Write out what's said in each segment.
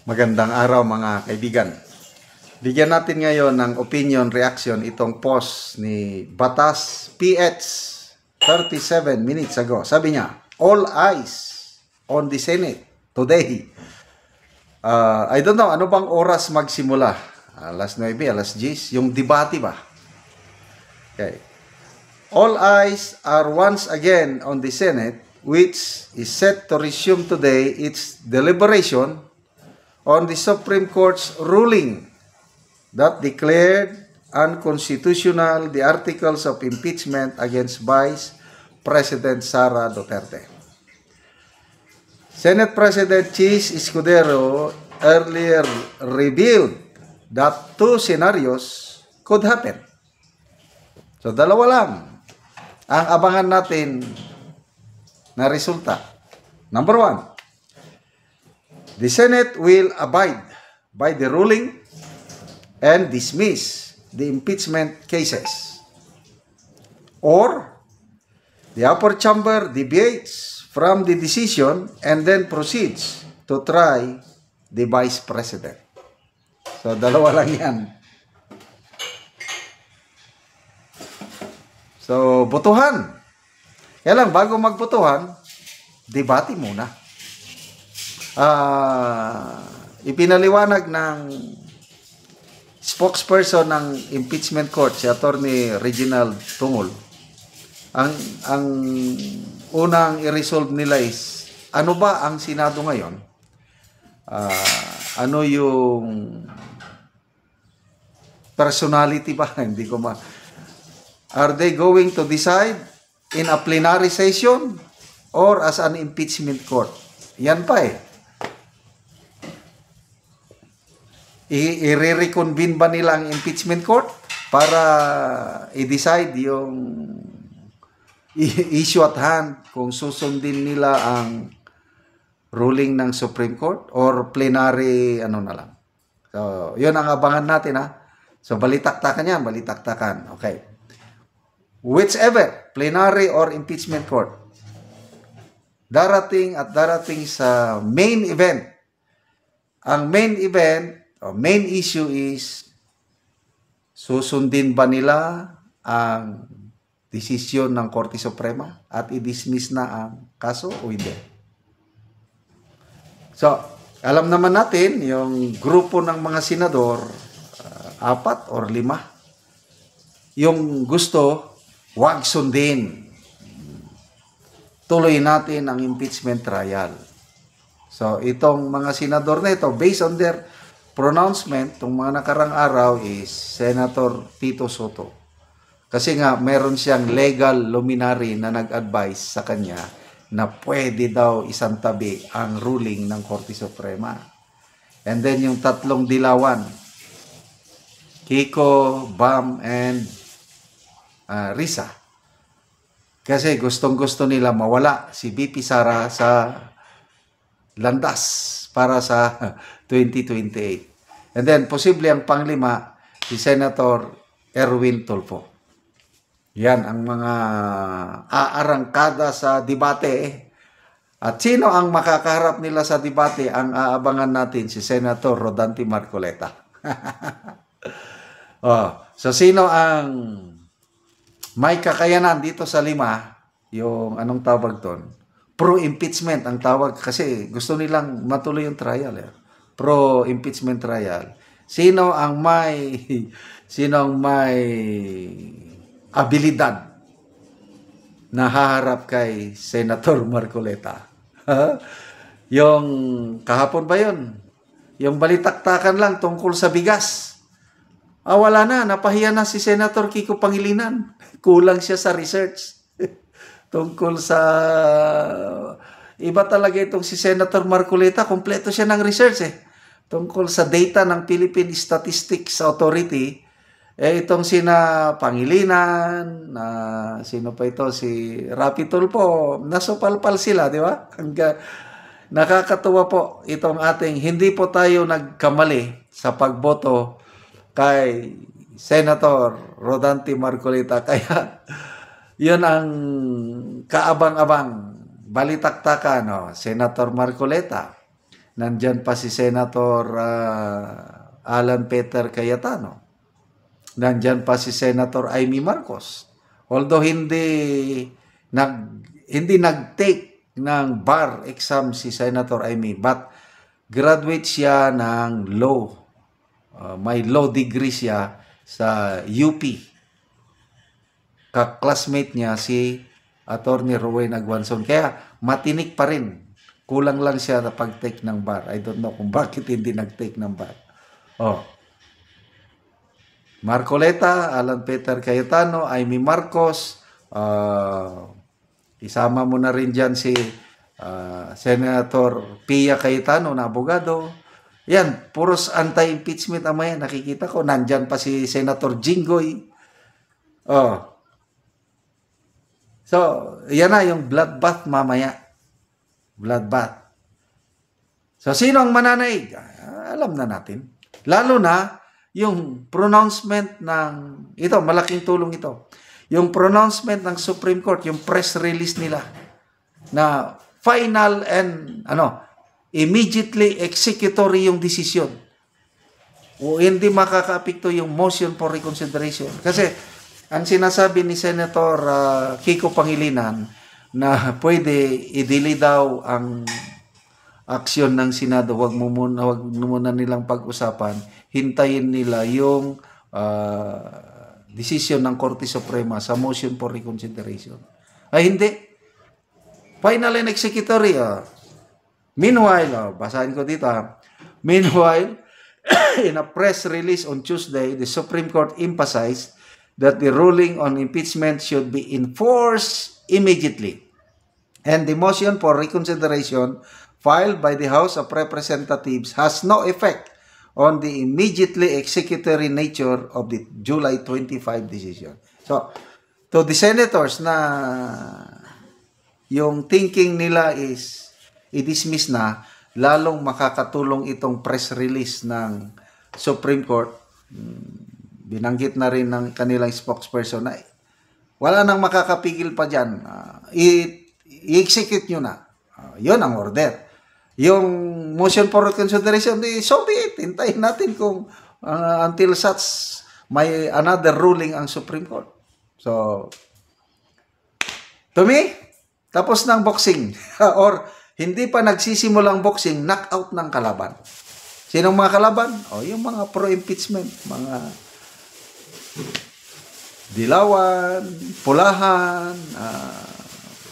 Magandang araw mga kaibigan. Bigyan natin ngayon ng opinion reaction itong post ni Batas PH 37 minutes ago. Sabi niya, all eyes on the Senate today. I don't know, ano bang oras magsimula? Alas 9, alas 10, yung debate ba? Okay. All eyes are once again on the Senate, which is set to resume today its deliberation on the Supreme Court's ruling that declared unconstitutional the articles of impeachment against Vice President Sara Duterte. Senate President Chis Escudero earlier revealed that two scenarios could happen. So, dalawa lang ang abangan natin na resulta. Number one, the Senate will abide by the ruling and dismiss the impeachment cases. Or, the upper chamber deviates from the decision and then proceeds to try the Vice President. So, dalawa lang yan. So, botohan. Kaya lang, bago magbotohan, debate muna. Ipinaliwanag ng spokesperson ng impeachment court, si Attorney Reginald Tungol, ang unang i-resolve nila is, ano ba ang Senado ngayon? Ano yung personality ba? Hindi ko Are they going to decide in a plenary session or as an impeachment court? Yan pa eh. I-reconvene ba nila ang impeachment court para i-decide yung issue at hand kung susundin nila ang ruling ng Supreme Court or plenary ano na lang. So, yun ang abangan natin ha. So, balitaktakan yan, balitaktakan. Okay. Whichever, plenary or impeachment court, darating sa main event. Ang main event, o main issue is, susundin ba nila ang desisyon ng Korte Suprema at i-dismiss na ang kaso o hindi? So, alam naman natin, yung grupo ng mga senador, 4 or 5, yung gusto, wag sundin. Tuloy natin ang impeachment trial. So, itong mga senador na ito, based on their pronouncement, itong mga nakarang araw is Senator Tito Soto. Kasi nga, meron siyang legal luminary na nag-advise sa kanya na pwede daw isang tabi ang ruling ng Korte Suprema. And then yung tatlong dilawan, Kiko, Bam, and Risa. Kasi gustong-gusto nila mawala si VP Sara sa landas para sa 2028. And then, posible ang panglima, si Senator Erwin Tulfo. Yan ang mga aarangkada sa debate. At sino ang makakaharap nila sa debate? Ang aabangan natin, si Senator Rodante Marcoleta. So, sino ang may kakayanan dito sa 5, yung anong tawag doon? Pro-impeachment ang tawag kasi gusto nilang matuloy yung trial. Pro-impeachment trial. Sino ang may abilidad na haharap kay Senator Marcoleta? Yung kahapon ba yun? Yung balitaktakan lang tungkol sa bigas. Wala na, napahiya na si Senator Kiko Pangilinan. Kulang siya sa research. Tungkol sa iba talaga itong si Senator Marcoleta, kompleto siya ng research tungkol sa data ng Philippine Statistics Authority. Itong sina Pangilinan, sino pa ito, si Rapi Tulfo, nasupalpal sila, di ba? Nakakatuwa po itong ating, hindi po tayo nagkamali sa pagboto kay Senator Rodante Marcoleta. Kaya, yun ang kaabang-abang balitaktakan, Senator Marcoleta. Nandyan pa si Senator Alan Peter Cayetano. Nandyan pa si Senator Amy Marcos. Although hindi nag-take ng bar exam si Senator Amy, but graduate siya ng law. May law degree siya sa UP. Ka-classmate niya si Attorney Rowen Aguanzon. Kaya matinik pa rin. Kulang lang siya na pag-take ng bar. I don't know kung bakit hindi nag-take ng bar. Marcoleta, Alan Peter Cayetano, Amy Marcos, isama mo na rin dyan si Senator Pia Cayetano na abogado. Yan, puros anti-impeachment ang yan. Nakikita ko, nandyan pa si Senator Jinggoy. So, yan na yung bloodbath mamaya. Bloodbath. So, sino ang mananaig? Alam na natin. Lalo na, yung pronouncement ng, ito, malaking tulong ito. Yung pronouncement ng Supreme Court, yung press release nila, na final and, immediately executory yung desisyon. O hindi makakaapekto yung motion for reconsideration. Kasi, ang sinasabi ni Senator Kiko Pangilinan, na pwede i-delay daw ang aksyon ng Senado, wag muna nilang pag-usapan, hintayin nila yung desisyon ng Korte Suprema sa motion for reconsideration. Ay hindi. Final and executory. Meanwhile, basahin ko dito. Meanwhile, in a press release on Tuesday, the Supreme Court emphasized that the ruling on impeachment should be enforced immediately. And the motion for reconsideration filed by the House of Representatives has no effect on the immediately executory nature of the July 25 decision. So, to the senators na yung thinking nila is i-dismiss na, lalong makakatulong itong press release ng Supreme Court. Binanggit na rin ng kanilang spokesperson na wala nang makakapigil pa dyan. I-execute nyo na. Yun ang order. Yung motion for reconsideration, so be it. Hintayin natin kung until such may another ruling ang Supreme Court. So, to me, tapos ng boxing. Or, hindi pa nagsisimulang boxing, knockout ng kalaban. Sinong mga kalaban? Yung mga pro-impeachment, mga Dilawan, Pulahan,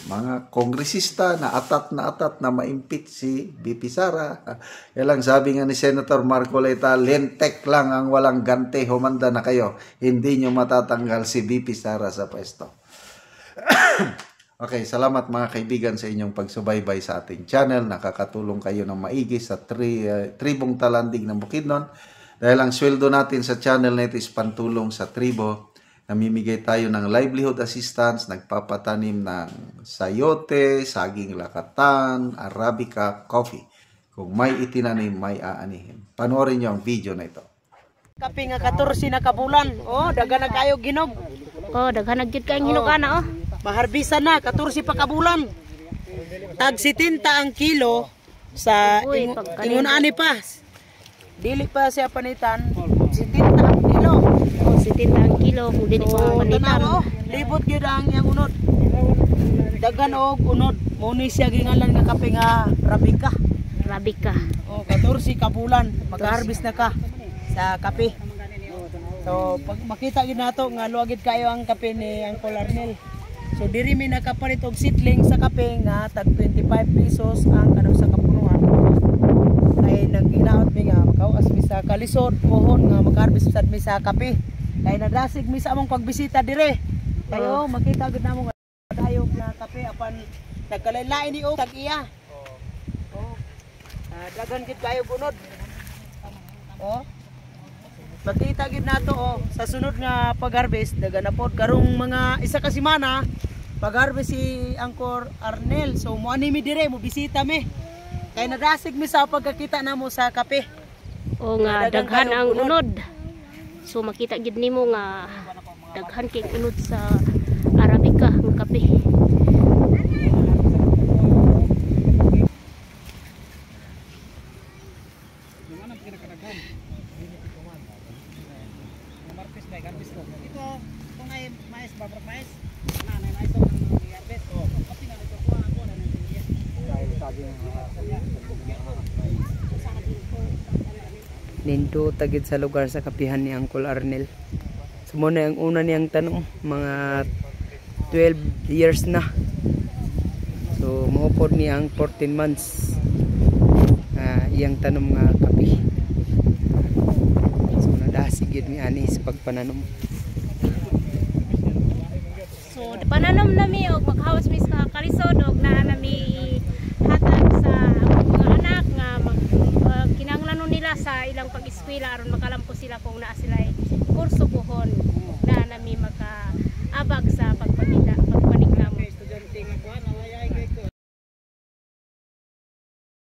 mga kongresista na atat na ma-impeach si BP Sara. Yan lang sabi nga ni Senator Marcoleta, lentek lang ang walang gante, humanda na kayo. Hindi nyo matatanggal si BP Sara sa pwesto. Okay, salamat mga kaibigan sa inyong pagsubaybay sa ating channel. Nakakatulong kayo ng maigi sa tribong talandig ng Bukidnon. Dahil ang sweldo natin sa channel na ito is pantulong sa tribo. Namimigay tayo ng livelihood assistance, nagpapatanim ng sayote, saging lakatan, arabica, coffee. Kung may itinanim, may aanihin. Panoorin nyo ang video na ito. Kapi nga 14 na kabulan. Daghan na kayo ginog. Daghan na gyud kayong hinog ana Maharbisa na 14 pa kabulan. Tag 70 ang kilo sa ingon ani pa. Dili pa siya panitan. 70 ang kilo. 70 ang kilo kung dili pa panitan. Libot gyud ang iyang unod. Daghan og unod. Muni siya gingalan nga kape nga Arabica. Arabica. 14 kabulan mag-harvest na ka sa kape. So pag makita gid nato nga luwagid kayo ang kape ni Uncle Arnel. So diri mi nakapalit og seedling sa kape nga tag 25 pesos ang kanang sa kapunuan. Kay naginaot mi nga makawas mi sa kalisod pohon nga mag-harvest sad mi sa kape. Kay nadasig mi sa among pagbisita dire. Kayo makita gid namo nga dayo na kape apan nagkalain-lain ni og tag iya. Dagan gid kayo bunod. Makita gid nato sa sunod nga pag-harvest dagan na pod karong mga isa ka semana pag-harvest si Uncle Arnel. So mo ani mi dire mo bisita mi. Kay nadasig mi sa pagkakita namo sa kape. Nga daghan ang unod. So makita gid nimo nga daghan kay unod sa Arabica nga kape. Nindo tagid sa lugar sa kapihan ni Uncle Arnel. So muna ang una niyang tanong, mga 12 years na. So maupod niya ang 14 months iyang tanom nga kapi. So nadasig yun ni ani sa pagpananom. So pananom nami og maghawas mi sa kalisod og naa nami hatag sa mga anak nga kinahanglanon nila sa ilang pag-eskwela aron makalampo sila kung naa